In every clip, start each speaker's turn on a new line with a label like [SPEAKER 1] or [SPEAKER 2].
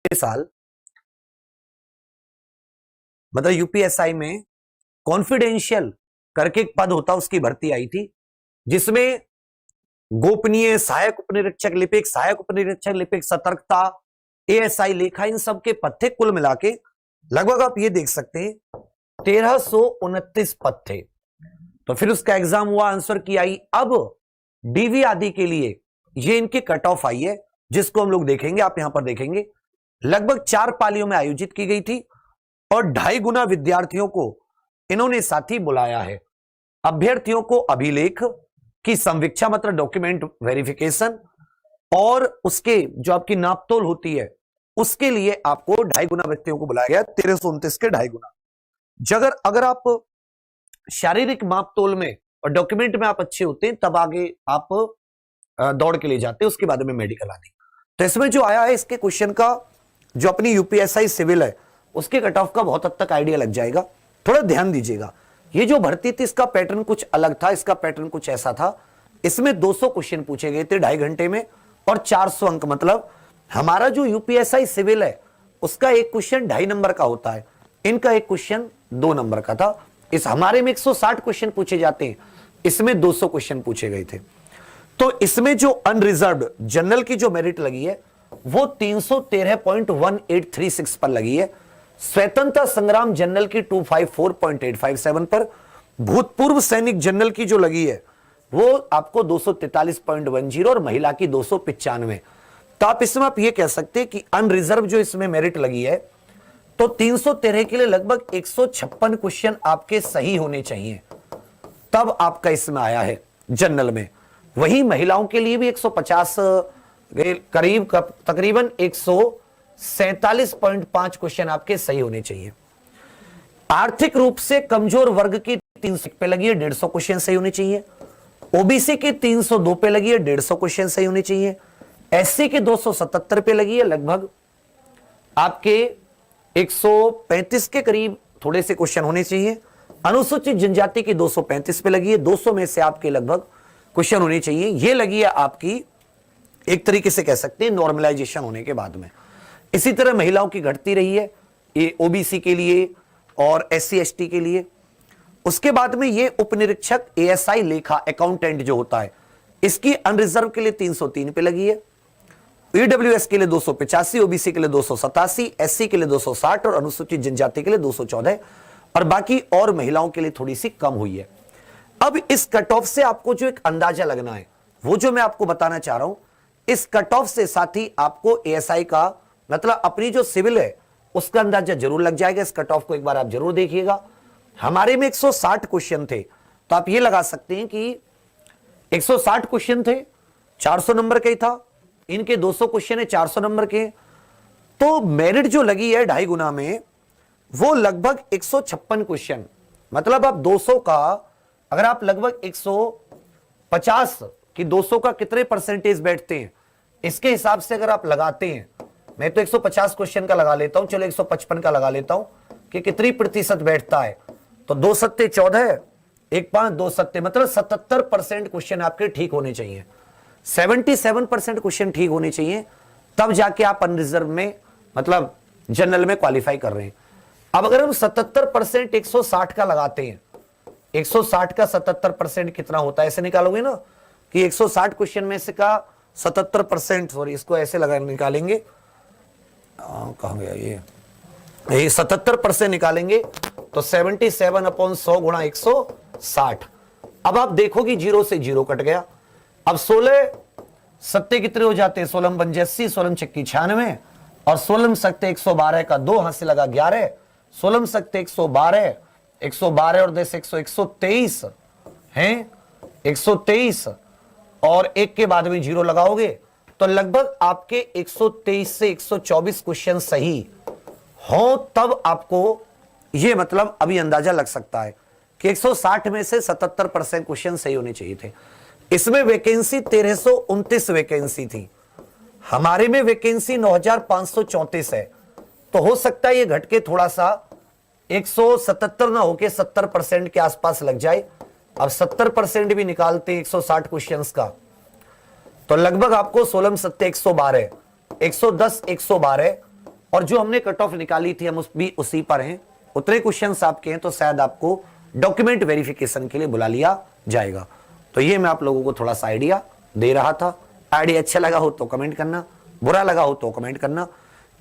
[SPEAKER 1] साल मतलब यूपीएसआई में कॉन्फिडेंशियल करके एक पद होता, उसकी भर्ती आई थी, जिसमें गोपनीय, सहायक उपनिरीक्षक लिपिक, सहायक उपनिरीक्षक लिपिक, सतर्कता, एएसआई लेखा, इन सब के पद थे। कुल मिला के लगभग आप ये देख सकते हैं 1329 पद थे। तो फिर उसका एग्जाम हुआ, आंसर की आई। अब डीवी आदि के लिए ये इनकी कट ऑफ आई है, जिसको हम लोग देखेंगे, आप यहां पर देखेंगे। लगभग 4 पालियों में आयोजित की गई थी और 2.5 गुना विद्यार्थियों को इन्होंने साथी बुलाया है। अभ्यर्थियों को अभिलेख की संवीक्षा मतलब डॉक्यूमेंट वेरिफिकेशन और उसके जो आपकी नापतोल होती है उसके लिए आपको 2.5 गुना व्यक्तियों को बुलाया गया। 1329 के 2.5 गुना। अगर आप शारीरिक मापतोल में और डॉक्यूमेंट में आप अच्छे होते हैं तब आगे आप दौड़ के लिए जाते हैं, उसके बाद में मेडिकल आदि। तो इसमें जो आया है, इसके क्वेश्चन का जो अपनी यूपीएसआई सिविल है उसके कट ऑफ का बहुत हद तक आइडिया लग जाएगा। थोड़ा ध्यान दीजिएगा, ये जो भर्ती थी इसका पैटर्न कुछ अलग था, इसका पैटर्न कुछ ऐसा था। इसमें 200 क्वेश्चन पूछे गए थे 2.5 घंटे में और 400 अंक। मतलब हमारा जो यूपीएसआई सिविल है उसका एक क्वेश्चन 2.5 नंबर का होता है, इनका एक क्वेश्चन 2 नंबर का था। इस हमारे में 160 क्वेश्चन पूछे जाते हैं, इसमें 200 क्वेश्चन पूछे गए थे। तो इसमें जो अनरिजर्व्ड जनरल की जो मेरिट लगी है वो 313.1836 पर लगी है। स्वतंत्रता संग्राम जनरल की 254.857 पर। भूतपूर्व सैनिक जनरल की जो लगी है वो आपको 243.10 और महिला की 295। तो आप इसमें आप ये कह सकते हैं कि अनरिजर्व जो इसमें मेरिट लगी है तो 313 के लिए लगभग 156 क्वेश्चन आपके सही होने चाहिए, तब आपका इसमें आया है जनरल में। वही महिलाओं के लिए भी 150 करीब तकरीबन 147.5 क्वेश्चन आपके सही होने चाहिए। आर्थिक रूप से कमजोर वर्ग की 300 पे लगी है, 150 क्वेश्चन सही होने चाहिए। ओबीसी की 302 पे लगी है, 150 क्वेश्चन सही होने चाहिए। एससी की 277 पे लगी है, लगभग आपके 135 के करीब थोड़े से क्वेश्चन होने चाहिए। अनुसूचित जनजाति की 235 पे लगी है, 200 में से आपके लगभग क्वेश्चन होने चाहिए। ये लगी है आपकी एक तरीके से कह सकते हैं नॉर्मलाइजेशन होने के बाद में। इसी तरह महिलाओं की घटती रही है, ये ओबीसी के लिए और एससी एसटी के लिए। उसके बाद में ये उपनिरीक्षक एएसआई लेखा अकाउंटेंट जो होता है, इसकी अनरिजर्व के लिए 303 पे लगी है। ईडब्ल्यूएस के लिए 285, ओबीसी के लिए 287, एससी के लिए 260 और अनुसूचित जनजाति के लिए 214 और बाकी और महिलाओं के लिए थोड़ी सी कम हुई है। अब इस कट ऑफ से आपको जो एक अंदाजा लगना है वो जो मैं आपको बताना चाह रहा हूं, इस कट ऑफ से साथ ही आपको एएसआई का मतलब अपनी जो सिविल है उसका अंदाजा जरूर लग जाएगा। इस कट ऑफ को एक बार आप जरूर देखिएगा। हमारे में 160 क्वेश्चन थे, तो आप ये लगा सकते हैं कि 160 क्वेश्चन थे, 400 नंबर के था। इनके 200 क्वेश्चन है 400 नंबर के। तो मेरिट जो लगी है 2.5 गुना में वो लगभग 156 क्वेश्चन। मतलब आप 200 का अगर आप लगभग 150 कि 200 का कितने परसेंटेज बैठते हैं, इसके हिसाब से अगर आप लगाते हैं, मैं तो 150 क्वेश्चन का लगा लेता हूं, चलो 155 का लगा लेता हूं कि कितनी प्रतिशत बैठता है। तो 2 सत्ते 14, 1 5 2 सत्ते मतलब 77% क्वेश्चन आपके ठीक होने चाहिए। 77% क्वेश्चन ठीक होने चाहिए, तब जाके आप अनरिजर्व में मतलब जनरल में क्वालिफाई कर रहे हैं। अब अगर हम 77% 160 का लगाते हैं, 160 का 77% कितना होता है, ऐसे निकालोगे ना कि 160 क्वेश्चन में से का 77%, सॉरी इसको ऐसे लगा निकालेंगे, कहां गया ये 77% निकालेंगे तो 77/100 गुणा 160। अब आप देखोगे 0 से 0 कट गया। अब 16 सत्ते कितने हो जाते हैं, 16 पंजे 80, 16 छक्की 96 और 16 सत्ते 112 का 2 हाथ से लगा 11, 16 सत्ते 112, 112 और 10 123 हैं, 123 और 1 के बाद में 0 लगाओगे तो लगभग आपके 123 से 124 क्वेश्चन सही हो, तब आपको ये मतलब अभी अंदाजा लग सकता है कि 160 में से 77% क्वेश्चन सही होने चाहिए थे। इसमें वैकेंसी 1329 वैकेंसी थी, हमारे में वैकेंसी 9534 है। तो हो सकता है ये घट के थोड़ा सा 177 ना होके 70% के आसपास लग जाए। अब 70% भी निकालते 160 क्वेश्चंस का तो लगभग आपको 16 सत्ते 112, 110 112 और जो हमने कट ऑफ निकाली थी हम भी उसी पर हैं, उतने क्वेश्चंस आपके हैं तो शायद आपको डॉक्यूमेंट वेरिफिकेशन के लिए बुला लिया जाएगा। तो ये मैं आप लोगों को थोड़ा सा आइडिया दे रहा था। आइडिया अच्छा लगा हो तो कमेंट करना, बुरा लगा हो तो कमेंट करना।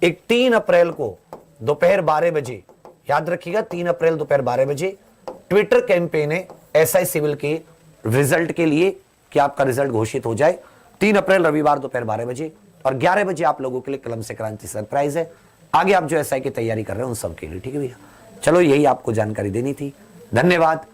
[SPEAKER 1] एक 3 अप्रैल को दोपहर 12 बजे, याद रखिएगा 3 अप्रैल दोपहर 12 बजे ट्विटर कैंपेन है एसआई सिविल के रिजल्ट के लिए कि आपका रिजल्ट घोषित हो जाए। 3 अप्रैल रविवार दोपहर 12 बजे और 11 बजे आप लोगों के लिए कलम से क्रांति सरप्राइज है। आगे आप जो एसआई की तैयारी कर रहे हैं उन सब के लिए, ठीक है भैया। चलो यही आपको जानकारी देनी थी। धन्यवाद।